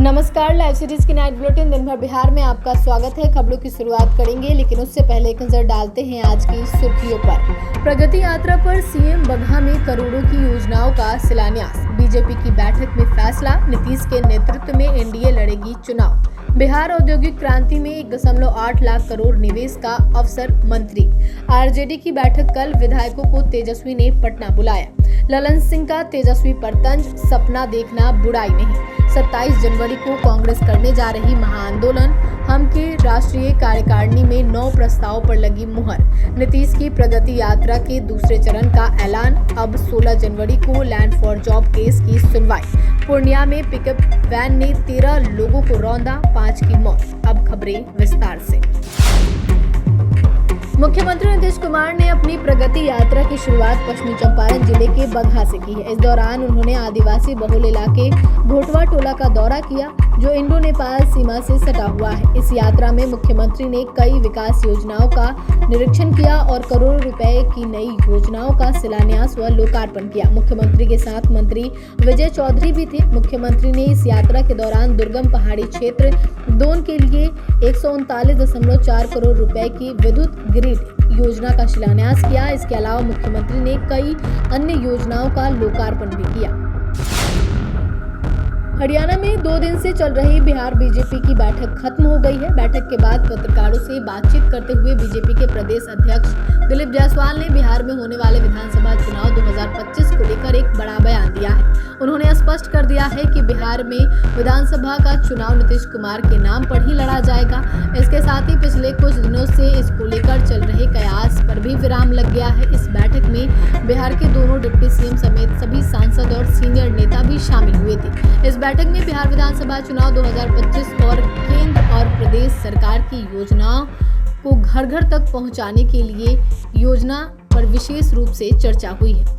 नमस्कार, live series की night bulletin दिन भर बिहार में आपका स्वागत है। खबरों की शुरुआत करेंगे, लेकिन उससे पहले एक नजर डालते हैं आज की सुर्खियों पर। प्रगति यात्रा पर सीएम बगहा में करोड़ों की योजनाओं का शिलान्यास। बीजेपी की बैठक में फैसला, नीतीश के नेतृत्व में एनडीए लड़ेगी चुनाव। बिहार औद्योगिक क्रांति में 1.8 लाख करोड़ निवेश का अवसर। मंत्री आरजेडी की बैठक कल, विधायकों को तेजस्वी ने पटना बुलाया। ललन सिंह का तेजस्वी पर तंज, सपना देखना बुराई नहीं। 27 जनवरी को कांग्रेस करने जा रही महाआंदोलन। हम के राष्ट्रीय कार्यकारिणी में 9 प्रस्ताव पर लगी मुहर। नीतीश की प्रगति यात्रा के दूसरे चरण का ऐलान। अब 16 जनवरी को लैंड फॉर जॉब केस की सुनवाई। पूर्णिया में पिकअप वैन ने 13 लोगों को रौंदा, 5 की मौत। अब खबरें विस्तार से। मुख्यमंत्री नीतीश कुमार ने अपनी प्रगति यात्रा की शुरुआत पश्चिमी चंपारण जिले के बगहा से की है। इस दौरान उन्होंने आदिवासी बहुल इलाके घोटवा टोला का दौरा किया, जो इंडो नेपाल सीमा से सटा हुआ है। इस यात्रा में मुख्यमंत्री ने कई विकास योजनाओं का निरीक्षण किया और करोड़ों रुपए की नई योजनाओं का शिलान्यास व लोकार्पण किया। मुख्यमंत्री के साथ मंत्री विजय चौधरी भी थे। मुख्यमंत्री ने इस यात्रा के दौरान दुर्गम पहाड़ी क्षेत्र दोन के लिए 139.4 करोड़ रुपए की विद्युत ग्रिड योजना का शिलान्यास किया। इसके अलावा मुख्यमंत्री ने कई अन्य योजनाओं का लोकार्पण भी किया। हरियाणा में 2 दिन से चल रही बिहार बीजेपी की बैठक खत्म हो गई है। बैठक के बाद पत्रकारों से बातचीत करते हुए बीजेपी के प्रदेश अध्यक्ष दिलीप जायसवाल ने बिहार में होने वाले विधानसभा चुनाव 2025 को लेकर एक बड़ा बयान दिया है। उन्होंने स्पष्ट कर दिया है कि बिहार में विधानसभा का चुनाव नीतीश कुमार के नाम पर ही लड़ा जाएगा। इसके साथ ही पिछले कुछ दिनों से इसको लेकर चल रहे कयास पर भी विराम लग गया है। इस बैठक में बिहार के दोनों डिप्टी सीएम समेत सभी सांसद और सीनियर नेता भी शामिल हुए थे। इस बैठक में बिहार विधानसभा चुनाव 2025 और केंद्र और प्रदेश सरकार की योजनाओं को घर घर तक पहुंचाने के लिए योजना पर विशेष रूप से चर्चा हुई है।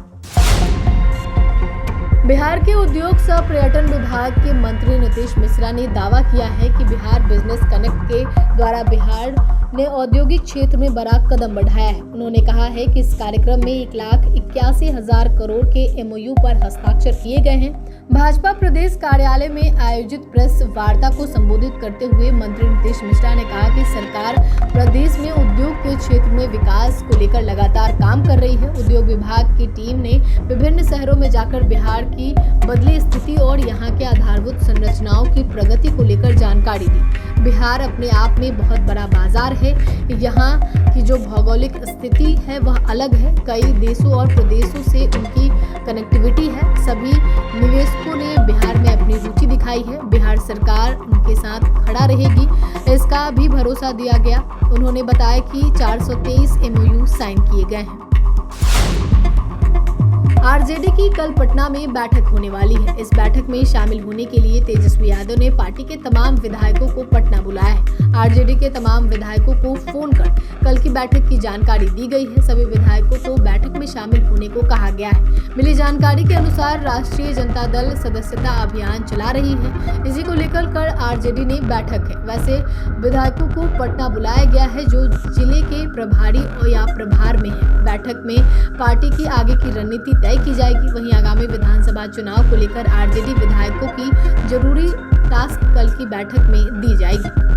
बिहार के उद्योग सह पर्यटन विभाग के मंत्री नीतीश मिश्रा ने दावा किया है कि बिहार बिजनेस कनेक्ट के द्वारा बिहार ने औद्योगिक क्षेत्र में बड़ा कदम बढ़ाया है। उन्होंने कहा है कि इस कार्यक्रम में 1,81,000 करोड़ के एमओयू पर हस्ताक्षर किए गए हैं। भाजपा प्रदेश कार्यालय में आयोजित प्रेस वार्ता को संबोधित करते हुए मंत्री नीतीश मिश्रा ने कहा कि सरकार प्रदेश में उद्योग के क्षेत्र में विकास को लेकर लगातार काम कर रही है। उद्योग विभाग की टीम ने विभिन्न शहरों में जाकर बिहार की बदली स्थिति और यहाँ के आधारभूत संरचनाओं की प्रगति को लेकर जानकारी दी। बिहार अपने आप में बहुत बड़ा बाजार है। यहाँ की जो भौगोलिक स्थिति है वह अलग है। कई देशों और प्रदेशों से उनकी कनेक्टिविटी है। सभी निवेशकों ने बिहार में अपनी रुचि दिखाई है। बिहार सरकार उनके साथ खड़ा रहेगी, इसका भी भरोसा दिया गया। उन्होंने बताया कि 423 एमओयू साइन किए गए हैं। आरजेडी की कल पटना में बैठक होने वाली है। इस बैठक में शामिल होने के लिए तेजस्वी यादव ने पार्टी के तमाम विधायकों को पटना बुलाया है। आरजेडी के तमाम विधायकों को फोन कर कल की बैठक की जानकारी दी गई है। सभी विधायकों को बैठक में शामिल होने को कहा गया है। मिली जानकारी के अनुसार राष्ट्रीय जनता दल सदस्यता अभियान चला रही है। इसी को लेकर कल आरजेडी ने बैठक है। वैसे विधायकों को पटना बुलाया गया है जो जिले के प्रभारी या प्रभार में है। बैठक में पार्टी की आगे की रणनीति तय की जाएगी। वहीं आगामी विधानसभा चुनाव को लेकर आरजेडी विधायकों की जरूरी टास्क कल की बैठक में दी जाएगी।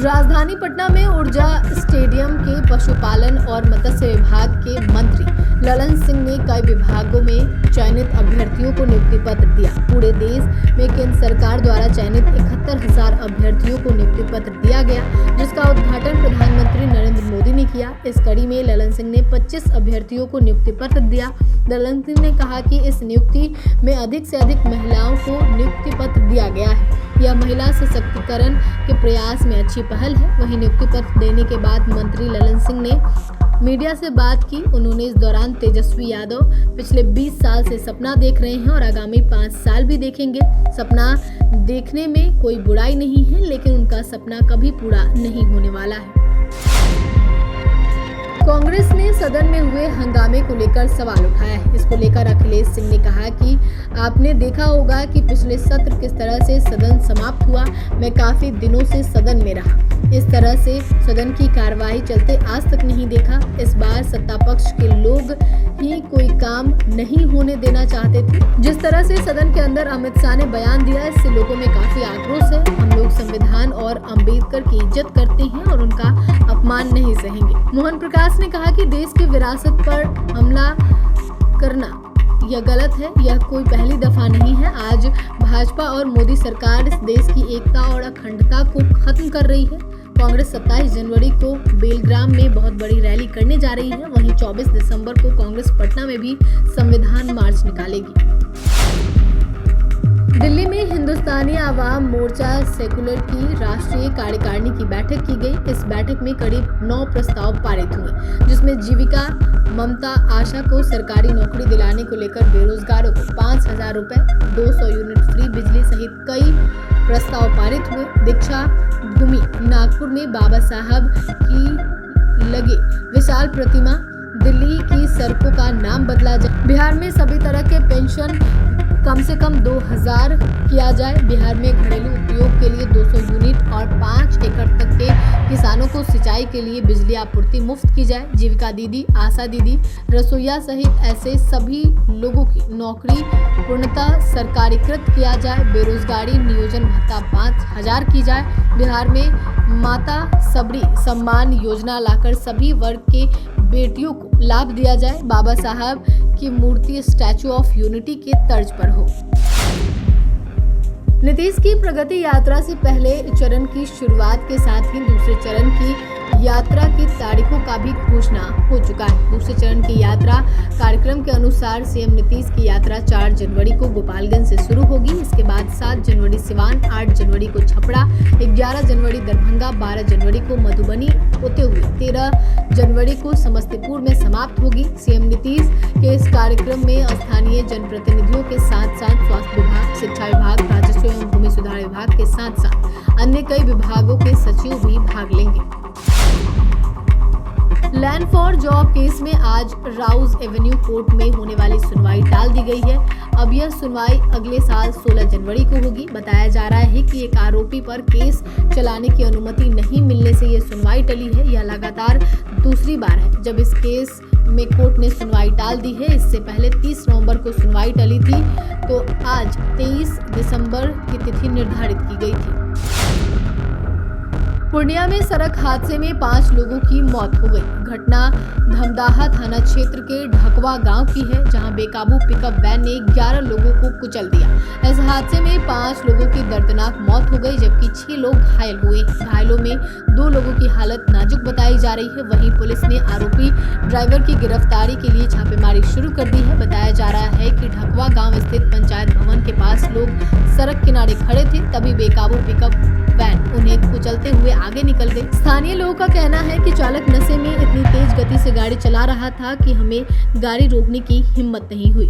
राजधानी पटना में ऊर्जा स्टेडियम के पशुपालन और मत्स्य विभाग के मंत्री ललन सिंह ने कई विभागों में चयनित अभ्यर्थियों को नियुक्ति पत्र दिया। पूरे देश में केंद्र सरकार द्वारा चयनित 71,000 अभ्यर्थियों को नियुक्ति पत्र दिया गया, जिसका उद्घाटन प्रधानमंत्री नरेंद्र मोदी ने किया। इस कड़ी में ललन सिंह ने 25 अभ्यर्थियों को नियुक्ति पत्र दिया। ललन सिंह ने कहा कि इस नियुक्ति में अधिक से अधिक महिलाओं को नियुक्ति पत्र दिया गया है। यह महिला सशक्तिकरण के प्रयास में अच्छी पहल है। वहीं नियुक्ति पत्र देने के बाद मंत्री ललन सिंह ने मीडिया से बात की। उन्होंने इस दौरान तेजस्वी यादव पिछले 20 साल से सपना देख रहे हैं और आगामी 5 साल भी देखेंगे। सपना देखने में कोई बुराई नहीं है, लेकिन उनका सपना कभी पूरा नहीं होने वाला है। कांग्रेस ने ने सदन में हुए हंगामे को लेकर सवाल उठाया है। इसको लेकर अखिलेश सिंह ने कहा कि आपने देखा होगा कि पिछले सत्र किस तरह से सदन समाप्त हुआ। मैं काफी दिनों से सदन में रहा, इस तरह से सदन की कार्यवाही चलते आज तक नहीं देखा। इस बार सत्ता पक्ष के लोग ही कोई काम नहीं होने देना चाहते थे। जिस तरह से सदन के अंदर अमित शाह ने बयान दिया, इससे लोगों में काफी आक्रोश है। हम लोग संविधान और अंबेडकर की इज्जत करते हैं और उनका अपमान नहीं सहेंगे। मोहन प्रकाश ने कहा कि देश की विरासत पर हमला करना यह गलत है। यह कोई पहली दफा नहीं है। आज भाजपा और मोदी सरकार इस देश की एकता और अखंडता को खत्म कर रही है। कांग्रेस 27 जनवरी को बेलग्राम में बहुत बड़ी रैली करने जा रही है। वहीं 24 दिसंबर को कांग्रेस पटना में भी संविधान मार्च निकालेगी। दिल्ली में हिंदुस्तानी आवाम मोर्चा सेकुलर की राष्ट्रीय कार्यकारिणी की बैठक की गई। इस बैठक में करीब 9 प्रस्ताव पारित हुए, जिसमें जीविका ममता आशा को सरकारी नौकरी दिलाने को लेकर बेरोजगारों को 5,000 रुपए, 200 यूनिट फ्री बिजली सहित कई प्रस्ताव पारित हुए। दीक्षा भूमि नागपुर में बाबा साहब की लगे विशाल प्रतिमा, दिल्ली की सड़कों का नाम बदला जाए, बिहार में सभी तरह के पेंशन कम से कम 2000 किया जाए, बिहार में घरेलू उपयोग के लिए 200 यूनिट और 5 एकड़ तक के किसानों को सिंचाई के लिए बिजली आपूर्ति मुफ्त की जाए, जीविका दीदी, आशा दीदी, रसोईया सहित ऐसे सभी लोगों की नौकरी पूर्णतः सरकारीकृत किया जाए, बेरोजगारी नियोजन भत्ता 5000 की जाए, बिहार में माता सबरी सम्मान योजना लाकर सभी वर्ग के बेटियों को लाभ दिया जाए, बाबा साहब की मूर्ति स्टैचू ऑफ यूनिटी के तर्ज पर हो। नीतीश की प्रगति यात्रा से पहले चरण की शुरुआत के साथ ही दूसरे चरण की यात्रा की तारीखों का भी घोषणा हो चुका है। दूसरे चरण की यात्रा कार्यक्रम के अनुसार सीएम नीतीश की यात्रा 4 जनवरी को गोपालगंज से शुरू होगी। इसके बाद 7 जनवरी सिवान, 8 जनवरी को छपरा, 11 जनवरी दरभंगा, 12 जनवरी को मधुबनी होते हुए 13 जनवरी को समस्तीपुर में समाप्त होगी। सीएम नीतीश के इस कार्यक्रम में स्थानीय जनप्रतिनिधियों के साथ साथ स्वास्थ्य विभाग, शिक्षा विभाग, राजस्व एवं भूमि सुधार विभाग के साथ साथ अन्य कई विभागों के सचिव भी भाग लेंगे। लैंड फॉर जॉब केस में आज राउज एवेन्यू कोर्ट में होने वाली सुनवाई टाल दी गई है। अब यह सुनवाई अगले साल 16 जनवरी को होगी। बताया जा रहा है कि एक आरोपी पर केस चलाने की अनुमति नहीं मिलने से यह सुनवाई टली है। यह लगातार दूसरी बार है जब इस केस में कोर्ट ने सुनवाई टाल दी है। इससे पहले 30 नवंबर को सुनवाई टली थी, तो आज 23 दिसंबर की तिथि निर्धारित की गई थी। पूर्णिया में सड़क हादसे में 5 लोगों की मौत हो गई। घटना धमदाहा थाना क्षेत्र के ढकवा गांव की है, जहां बेकाबू पिकअप वैन ने 11 लोगों को कुचल दिया। इस हादसे में 5 लोगों की दर्दनाक मौत हो गई, जबकि 6 लोग घायल हुए। घायलों में 2 लोगों की हालत नाजुक बताई जा रही है। वहीं पुलिस ने आरोपी ड्राइवर की गिरफ्तारी के लिए छापेमारी शुरू कर दी है। बताया जा रहा है कि ढकवा गाँव स्थित पंचायत भवन के पास लोग सड़क किनारे खड़े थे, तभी बेकाबू पिकअप वैन उन्हें कुचलते हुए आगे निकल गई। स्थानीय लोगों का कहना है कि चालक नशे में इतनी तेज गति से गाड़ी चला रहा था कि हमें गाड़ी रोकने की हिम्मत नहीं हुई।